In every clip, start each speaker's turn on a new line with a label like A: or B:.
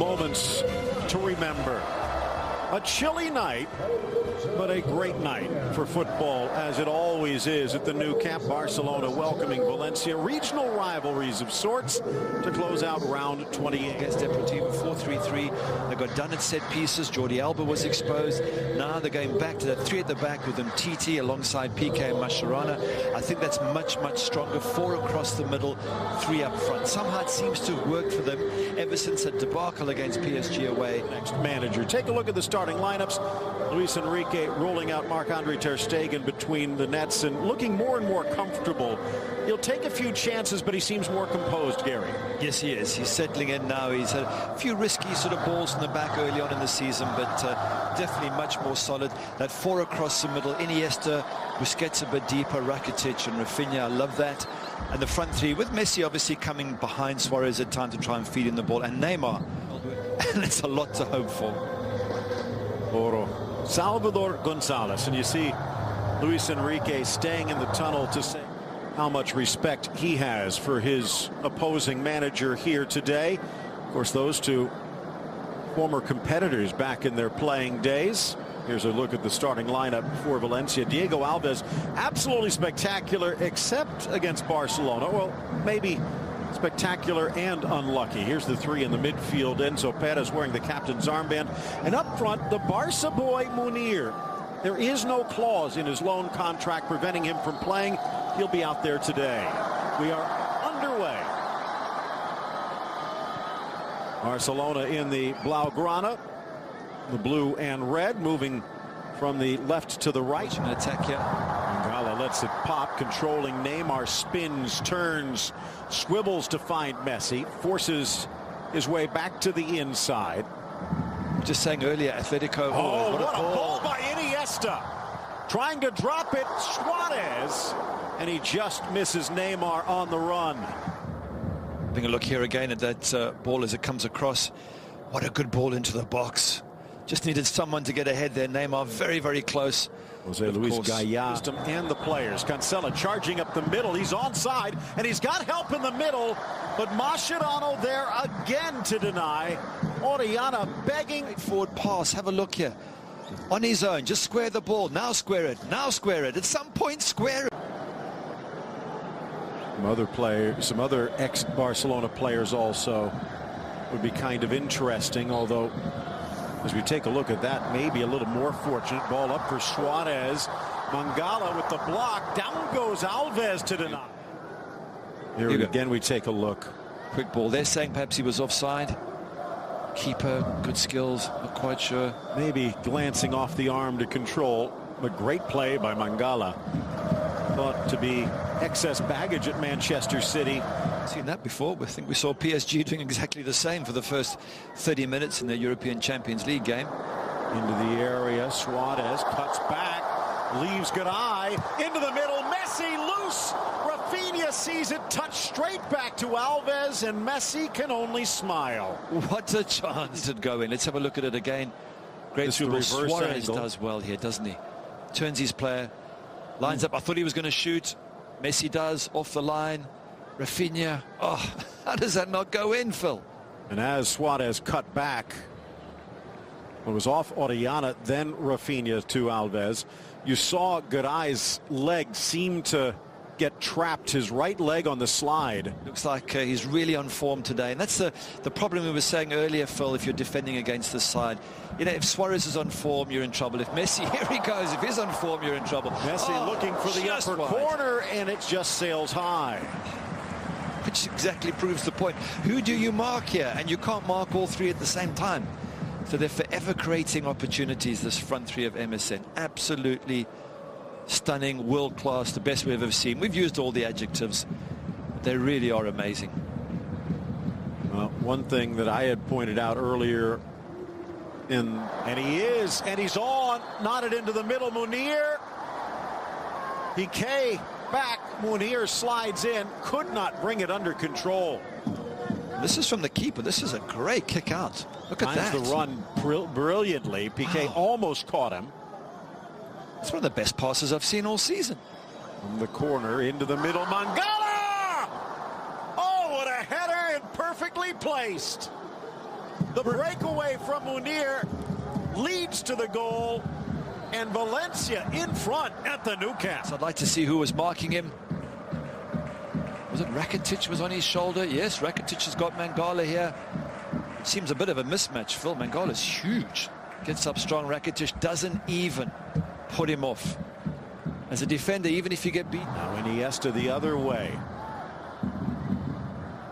A: moments to remember. A chilly night, but a great night for football, as it always is at the new camp. Barcelona welcoming Valencia. Regional rivalries of sorts to close out round 28.
B: Against Deportivo 4-3-3. They got done at set pieces. Jordi Alba was exposed. Now they're going back to that three at the back with Titi alongside PK and Mascherano. I think that's much, much stronger. Four across the middle, three up front. Somehow it seems to have worked for them ever since a debacle against PSG away.
A: Next manager. Take a look at the starting lineups. Luis Enrique rolling out Marc-Andre ter Stegen between the nets and looking more and more comfortable. He'll take a few chances, but he seems more composed, Gary.
B: Yes, he is. He's settling in now. He's had a few risky sort of balls in the back early on in the season, but definitely much more solid. That four across the middle, Iniesta, Busquets a bit deeper, Rakitic and Rafinha. I love that. And the front three with Messi obviously coming behind Suarez at time to try and feed in the ball, and Neymar. And it's a lot to hope for.
A: Oro. Salvador Gonzalez, and you see Luis Enrique staying in the tunnel to say how much respect he has for his opposing manager here today. Of course, those two former competitors back in their playing days. Here's a look at the starting lineup for Valencia. Diego Alves, absolutely spectacular, except against Barcelona. Well, maybe spectacular and unlucky. Here's the three in the midfield. Enzo Perez wearing the captain's armband. And up front, the Barca boy Munir. There is no clause in his loan contract preventing him from playing. He'll be out there today. We are underway. Barcelona in the Blaugrana, the blue and red, moving from the left to the right.
B: An attack here.
A: Mangala lets it pop, controlling Neymar, spins, turns, swivels to find Messi, forces his way back to the inside.
B: Just saying earlier, Atletico.
A: Oh, what a ball by Iniesta. Trying to drop it, Suarez, and he just misses Neymar on the run.
B: Having a look here again at that ball as it comes across. What a good ball into the box. Just needed someone to get ahead there. Neymar very, very close.
A: Jose Luis Gaya and the players. Cancela charging up the middle. He's onside, and he's got help in the middle, but Mascherano there again to deny. Orellana begging.
B: Forward pass. Have a look here. On his own. Just square the ball. Now square it. Now square it. At some point, square it.
A: Some other ex-Barcelona players also would be kind of interesting, although as we take a look at that, maybe a little more fortunate. Ball up for Suarez. Mangala with the block. Down goes Alves to deny. Here again we take a look.
B: Quick ball. They're saying perhaps he was offside. Keeper, good skills, not quite sure.
A: Maybe glancing off the arm to control, but great play by Mangala. Thought to be excess baggage at Manchester City.
B: Seen that before. I think we saw PSG doing exactly the same for the first 30 minutes in the European Champions League game.
A: Into the area, Suarez cuts back, leaves Garay into the middle. Messi loose. Rafinha sees it touch straight back to Alves, and Messi can only smile.
B: What a chance to go in. Let's have a look at it again. Great dribble. Suarez does well here, doesn't he? Turns his player, lines up. I thought he was going to shoot. Messi does, off the line. Rafinha, oh, how does that not go in, Phil?
A: And as Suarez cut back, it was off Orellana, then Rafinha to Alves. You saw Garay's leg seem to get trapped, his right leg on the slide.
B: Looks like he's really on form today, and that's the problem we were saying earlier, Phil, if you're defending against this side. You know, if Suarez is on form, you're in trouble. If Messi, here he goes, if he's on form, you're in trouble.
A: Messi looking for the upper corner, and it just sails high.
B: Which exactly proves the point. Who do you mark here? And you can't mark all three at the same time. So they're forever creating opportunities, this front three of MSN. Absolutely stunning, world-class, the best we've ever seen. We've used all the adjectives. They really are amazing.
A: Well, one thing that I had pointed out earlier, and he's on, knotted into the middle. Munir, Piqué back. Munir slides in, could not bring it under control.
B: This is from the keeper. This is a great kick out. Look at that.
A: The run brilliantly. Piqué almost caught him.
B: It's one of the best passes I've seen all season.
A: From the corner into the middle, Mangala! Oh, what a header, and perfectly placed. The breakaway from Munir leads to the goal, and Valencia in front at the Nou Camp.
B: So I'd like to see who was marking him. Was it Rakitic was on his shoulder? Yes, Rakitic has got Mangala here. Seems a bit of a mismatch, Phil. Mangala's huge. Gets up strong. Rakitic doesn't even put him off. As a defender, even if you get beat.
A: Now Iniesta the other way.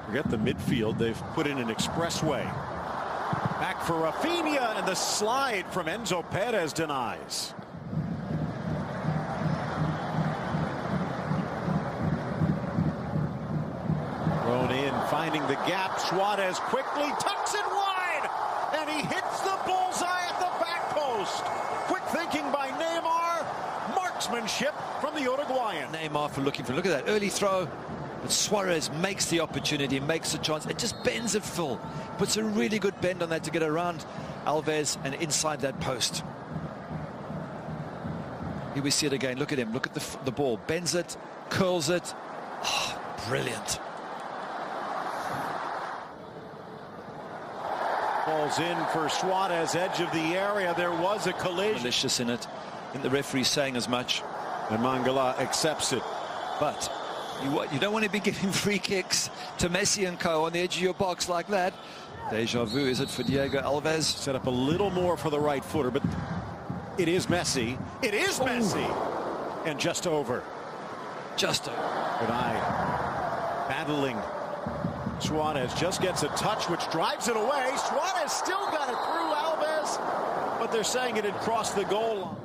A: Forget the midfield. They've put in an expressway. Back for Rafinha, and the slide from Enzo Perez denies. Thrown in, finding the gap. Suarez quickly tucks it wide, and he hits the bullseye at the back post. Quick thinking by Neymar. Marksmanship from the Uruguayan.
B: Neymar for looking for. Look at that early throw. But Suarez makes the opportunity, makes the chance. It just bends it, Phil. Puts a really good bend on that to get around Alves and inside that post. Here we see it again. Look at him. Look at the ball. Bends it, curls it. Oh, brilliant.
A: Ball's in for Suarez, edge of the area. There was a collision.
B: Malicious in it. I think the referee's saying as much.
A: And Mangala accepts it.
B: But you don't want to be giving free kicks to Messi and co on the edge of your box like that. Deja vu, is it for Diego Alves?
A: Set up a little more for the right footer, but it is Messi. It is Messi. And just over.
B: Just over.
A: But battling. Suarez just gets a touch, which drives it away. Suarez still got it through Alves, but they're saying it had crossed the goal line.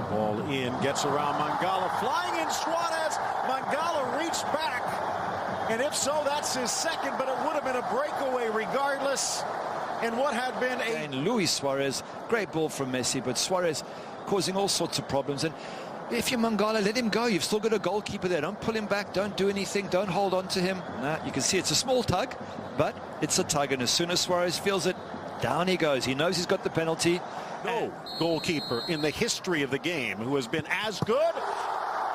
A: Ball in, gets around Mangala, flying in Suarez. Mangala reached back, and if so, that's his second, but it would have been a breakaway regardless. And what had been
B: And Luis Suarez, great ball from Messi, but Suarez causing all sorts of problems. And if you're Mangala, let him go. You've still got a goalkeeper there. Don't pull him back. Don't do anything. Don't hold on to him. Nah, you can see it's a small tug, but it's a tug. And as soon as Suarez feels it, down he goes. He knows he's got the penalty.
A: No goalkeeper in the history of the game who has been as good,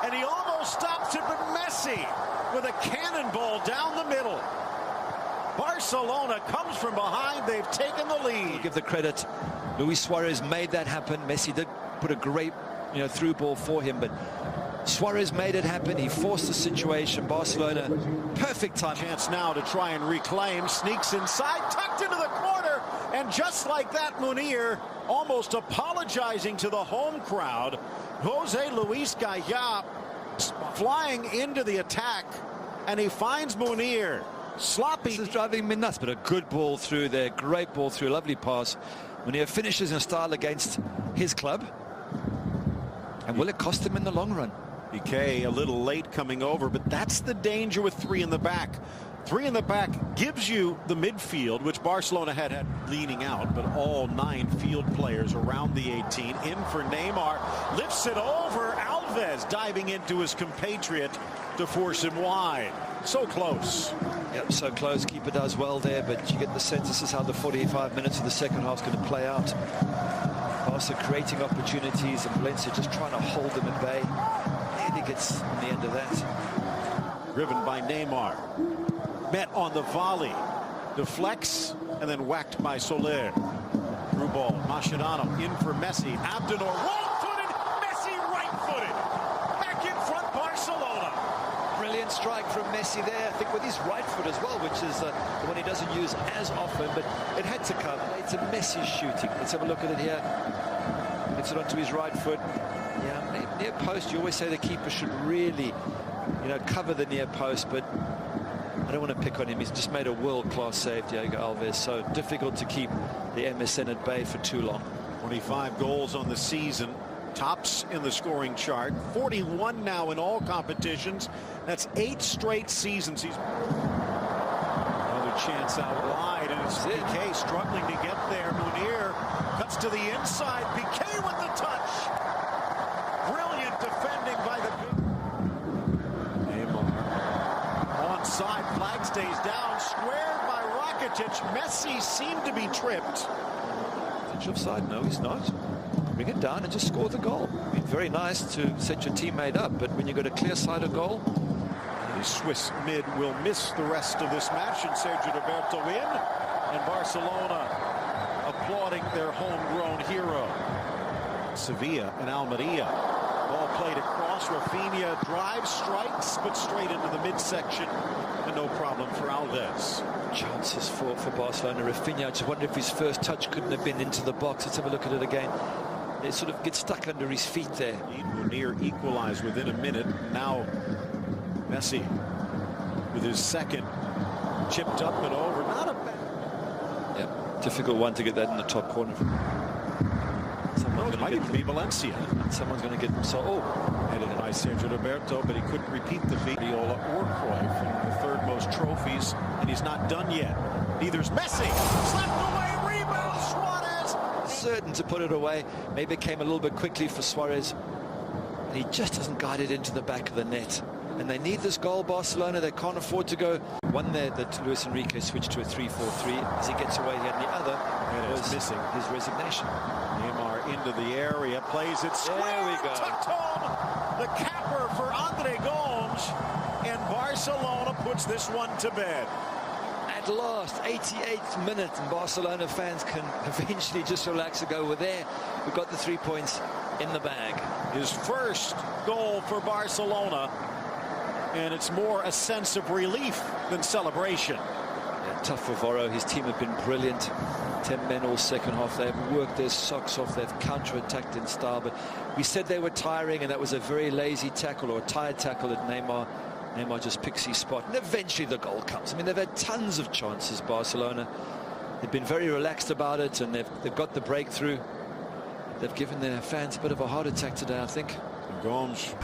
A: and he almost stops it, but Messi with a cannonball down the middle. Barcelona comes from behind. They've taken the lead.
B: I'll give the credit. Luis Suarez made that happen. Messi did put a great through ball for him, but Suarez made it happen. He forced the situation. Barcelona, perfect time.
A: Chance now to try and reclaim. Sneaks inside, tucked into the corner, and just like that, Munir almost apologizing to the home crowd. Jose Luis Gaya flying into the attack, and he finds Munir. Sloppy.
B: This is driving me nuts, but a good ball through there. Great ball through. Lovely pass. Munir finishes in style against his club. And will it cost him in the long run?
A: Piqué a little late coming over, but that's the danger with three in the back. Three in the back gives you the midfield, which Barcelona had leaning out, but all 9 field players around the 18. In for Neymar, lifts it over. Alves diving into his compatriot to force him wide. So close.
B: Yep, so close. Keeper does well there, but you get the sense this is how the 45 minutes of the second half is going to play out. Barca creating opportunities, and Valencia just trying to hold them at bay. I think it's in the end of that.
A: Driven by Neymar. Met on the volley. Deflects, and then whacked by Soler. Through ball. Mascherano in for Messi. Abdenor wrong-footed. Messi right-footed. Back in front, Barcelona.
B: Brilliant strike from Messi there. I think with his right foot as well, which is the one he doesn't use as often, but it had to come. It's a Messi shooting. Let's have a look at it here. Gets it onto his right foot. Yeah, near post, you always say the keeper should really, cover the near post, but I don't want to pick on him. He's just made a world-class save, Diego Alves. So difficult to keep the MSN at bay for too long.
A: 25 goals on the season. Tops in the scoring chart. 41 now in all competitions. That's 8 straight seasons. He's another chance out wide, and it's Piqué struggling to get there. Munir cuts to the inside. Piqué with the touch. Brilliant defending by the Neymar. Onside, flag stays down. Squared by Rakitic. Messi seemed to be tripped.
B: Offside? No, he's not. Bring it down and just score the goal. I mean, very nice to set your teammate up, but when you've got a clear side of goal,
A: The Swiss mid will miss the rest of this match, and Sergio Roberto in, and Barcelona applauding their homegrown hero. Sevilla and Almeria. Ball played across. Rafinha drives, strikes, but straight into the midsection, and no problem for Alves.
B: Chances for Barcelona. Rafinha, I just wonder if his first touch couldn't have been into the box. Let's have a look at it again. It sort of gets stuck under his feet there.
A: Near equalized within a minute. Now Messi with his second, chipped up and over. Not a bad.
B: Yeah, difficult one to get that in the top corner.
A: It might even be Valencia.
B: Someone's going to get
A: Headed by Sergio Roberto, but he couldn't repeat the feat. Viola or Cruyff, the third most trophies, and he's not done yet. Neither's Messi. Slapped away, rebound, Suarez.
B: Certain to put it away. Maybe it came a little bit quickly for Suarez. He just doesn't guide it into the back of the net. And they need this goal, Barcelona. They can't afford to go. One there that Luis Enrique switched to a 3-4-3 as he gets away here, and the other was missing his resignation.
A: Neymar into the area, plays it square.
B: There we go.
A: Tucked home. The capper for Andre Gomes, and Barcelona puts this one to bed.
B: At last, 88th minute, and Barcelona fans can eventually just relax and go, we're there. We've got the 3 points in the bag.
A: His first goal for Barcelona, and it's more a sense of relief than celebration.
B: Yeah, tough for Voro. His team have been brilliant. 10 men all second half. They've worked their socks off. They've counter-attacked in style. But we said they were tiring, and that was a very lazy tackle or a tired tackle at Neymar. Neymar just picks his spot, and eventually the goal comes. I mean, they've had tons of chances, Barcelona. They've been very relaxed about it, and they've got the breakthrough. They've given their fans a bit of a heart attack today, I think.
A: Gomes